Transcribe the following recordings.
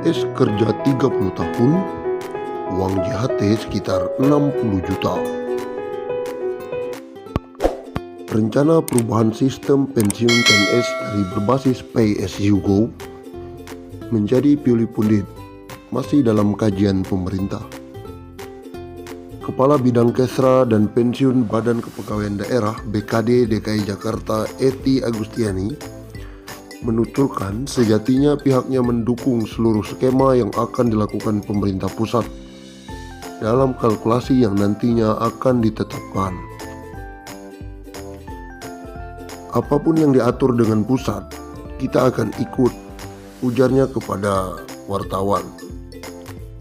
PNS kerja 30 tahun, uang JHT sekitar 60 juta. Rencana perubahan sistem pensiun PNS dari berbasis Pay as you go menjadi pilih pundit masih dalam kajian pemerintah. Kepala Bidang Kesra dan Pensiun Badan Kepegawaian Daerah BKD DKI Jakarta Ety Agustiani menuturkan sejatinya pihaknya mendukung seluruh skema yang akan dilakukan pemerintah pusat dalam kalkulasi yang nantinya akan ditetapkan. Apapun yang diatur dengan pusat, kita akan ikut, ujarnya kepada wartawan.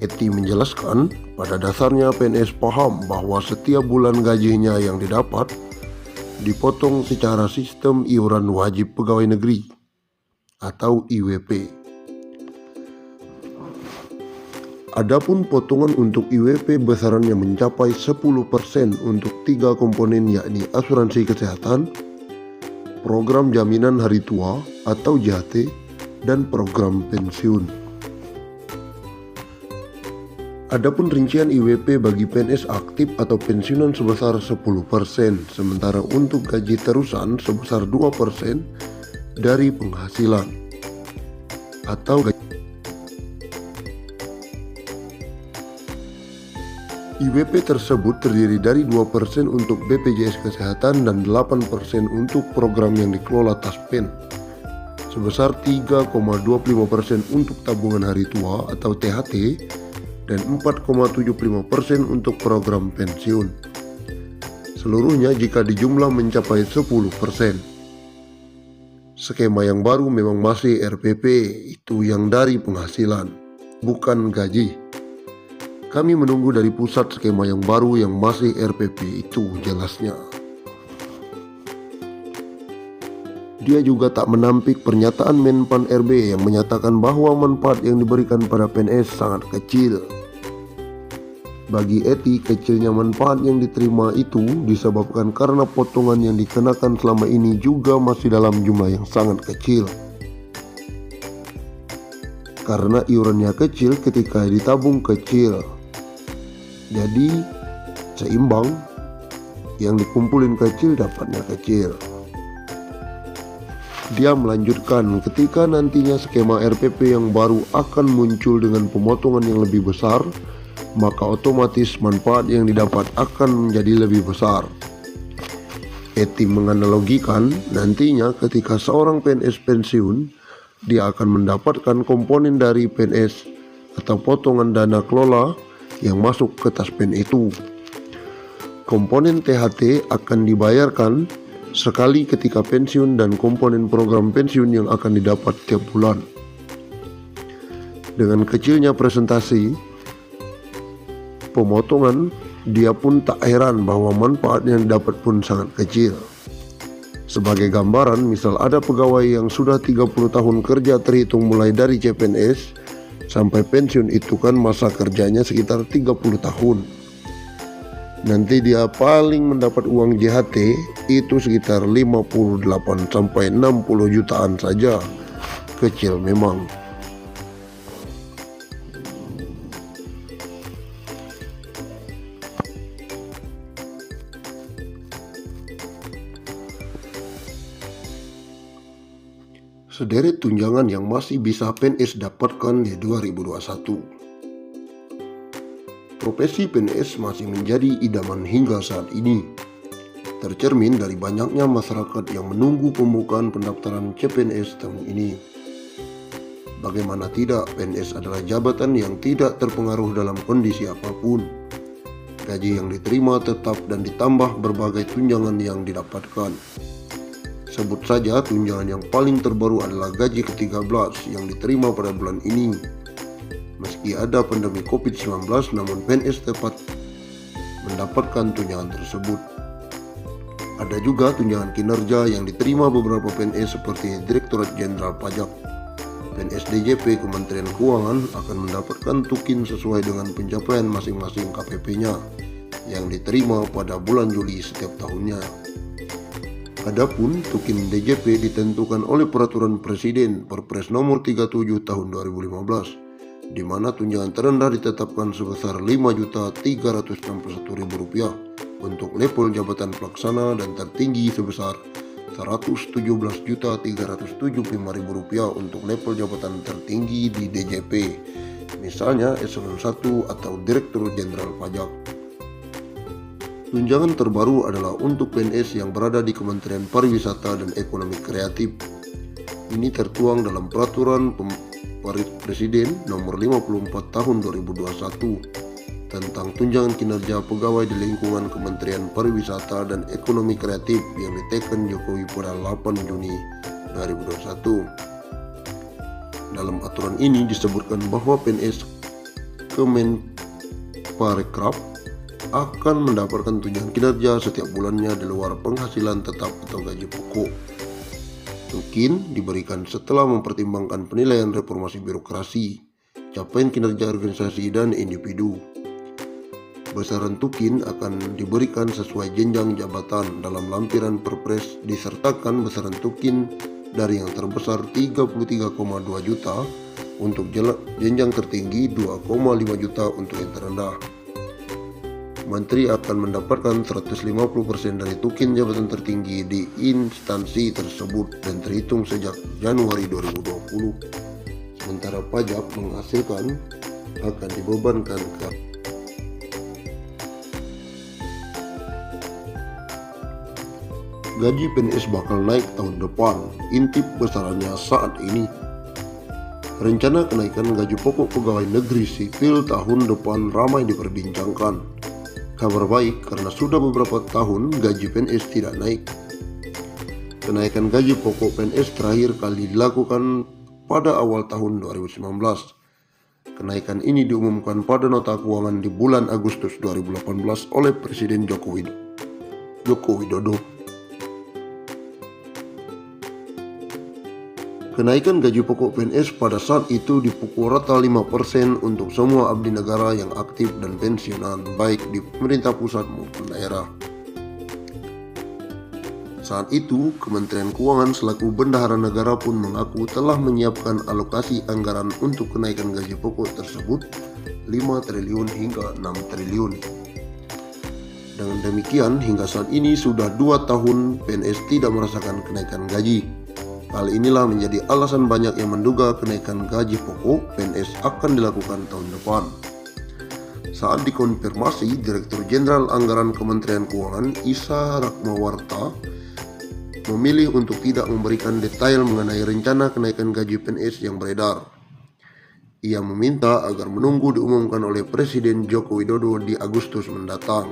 Ety menjelaskan, pada dasarnya PNS paham bahwa setiap bulan gajinya yang didapat dipotong secara sistem iuran wajib pegawai negeri atau IWP. Adapun potongan untuk IWP besarannya mencapai 10% untuk 3 komponen, yakni asuransi kesehatan, program jaminan hari tua atau JHT, dan program pensiun. Adapun rincian IWP bagi PNS aktif atau pensiunan sebesar 10%, sementara untuk gaji terusan sebesar 2% dari penghasilan atau IWP tersebut terdiri dari 2% untuk BPJS Kesehatan dan 8% untuk program yang dikelola Taspen, sebesar 3,25% untuk tabungan hari tua atau THT, dan 4,75% untuk program pensiun. Seluruhnya jika dijumlah mencapai 10%. Skema yang baru memang masih RPP, itu yang dari penghasilan, bukan gaji. Kami menunggu dari pusat skema yang baru yang masih RPP, itu jelasnya. Dia juga tak menampik pernyataan Menpan RB yang menyatakan bahwa manfaat yang diberikan pada PNS sangat kecil. Bagi Ety, kecilnya manfaat yang diterima itu disebabkan karena potongan yang dikenakan selama ini juga masih dalam jumlah yang sangat kecil. Karena iurannya kecil ketika ditabung kecil, jadi seimbang, yang dikumpulin kecil dapatnya kecil. Dia melanjutkan, ketika nantinya skema RPP yang baru akan muncul dengan pemotongan yang lebih besar, maka otomatis manfaat yang didapat akan menjadi lebih besar. Ety menganalogikan, nantinya ketika seorang PNS pensiun, dia akan mendapatkan komponen dari PNS atau potongan dana kelola yang masuk ke Taspen itu. Komponen THT akan dibayarkan sekali ketika pensiun dan komponen program pensiun yang akan didapat tiap bulan. Dengan kecilnya presentasi pemotongan, dia pun tak heran bahwa manfaat yang didapat pun sangat kecil. Sebagai gambaran, misal ada pegawai yang sudah 30 tahun kerja terhitung mulai dari CPNS sampai pensiun, itu kan masa kerjanya sekitar 30 tahun. Nanti dia paling mendapat uang JHT itu sekitar 58 sampai 60 jutaan saja. Kecil memang. Sederet tunjangan yang masih bisa PNS dapatkan di 2021. Profesi PNS masih menjadi idaman hingga saat ini, tercermin dari banyaknya masyarakat yang menunggu pembukaan pendaftaran CPNS tahun ini. Bagaimana tidak, PNS adalah jabatan yang tidak terpengaruh dalam kondisi apapun. Gaji yang diterima tetap dan ditambah berbagai tunjangan yang didapatkan. Sebut saja tunjangan yang paling terbaru adalah gaji ke-13 yang diterima pada bulan ini. Meski ada pandemi COVID-19, namun PNS tepat mendapatkan tunjangan tersebut. Ada juga tunjangan kinerja yang diterima beberapa PNS seperti Direktorat Jenderal Pajak. PNS DJP Kementerian Keuangan akan mendapatkan tukin sesuai dengan pencapaian masing-masing KPP-nya yang diterima pada bulan Juli setiap tahunnya. Adapun tukin DJP ditentukan oleh Peraturan Presiden Perpres Nomor 37 Tahun 2015 di mana tunjangan terendah ditetapkan sebesar Rp5.361.000 untuk level jabatan pelaksana dan tertinggi sebesar Rp117.375.000 untuk level jabatan tertinggi di DJP, misalnya Eselon 1 atau Direktur Jenderal Pajak. Tunjangan terbaru adalah untuk PNS yang berada di Kementerian Pariwisata dan Ekonomi Kreatif. Ini tertuang dalam Peraturan Presiden Nomor 54 Tahun 2021 tentang tunjangan kinerja pegawai di lingkungan Kementerian Pariwisata dan Ekonomi Kreatif yang diteken Jokowi pada 8 Juni 2021. Dalam aturan ini disebutkan bahwa PNS Kemenparekraf akan mendapatkan tunjangan kinerja setiap bulannya di luar penghasilan tetap atau gaji pokok. Tukin diberikan setelah mempertimbangkan penilaian reformasi birokrasi, capaian kinerja organisasi dan individu. Besaran tukin akan diberikan sesuai jenjang jabatan. Dalam lampiran Perpres disertakan besaran tukin dari yang terbesar 33,2 juta untuk jenjang tertinggi 2,5 juta untuk yang terendah. Menteri akan mendapatkan 150% dari tukin jabatan tertinggi di instansi tersebut dan terhitung sejak Januari 2020. Sementara pajak menghasilkan akan dibebankan ke gaji PNS bakal naik tahun depan, intip besarannya saat ini. Rencana kenaikan gaji pokok pegawai negeri sipil tahun depan ramai diperbincangkan. Kabar baik karena sudah beberapa tahun gaji PNS tidak naik. Kenaikan gaji pokok PNS terakhir kali dilakukan pada awal tahun 2019. Kenaikan ini diumumkan pada nota keuangan di bulan Agustus 2018 oleh Presiden Joko Widodo. Kenaikan gaji pokok PNS pada saat itu dipukul rata 5% untuk semua abdi negara yang aktif dan pensiunan, baik di pemerintah pusat maupun daerah. Saat itu, Kementerian Keuangan selaku bendahara negara pun mengaku telah menyiapkan alokasi anggaran untuk kenaikan gaji pokok tersebut 5 triliun hingga 6 triliun. Dengan demikian, hingga saat ini sudah 2 tahun PNS tidak merasakan kenaikan gaji. Hal inilah menjadi alasan banyak yang menduga kenaikan gaji pokok PNS akan dilakukan tahun depan. Saat dikonfirmasi, Direktur Jenderal Anggaran Kementerian Keuangan Isa Ratmawarta memilih untuk tidak memberikan detail mengenai rencana kenaikan gaji PNS yang beredar. Ia meminta agar menunggu diumumkan oleh Presiden Joko Widodo di Agustus mendatang.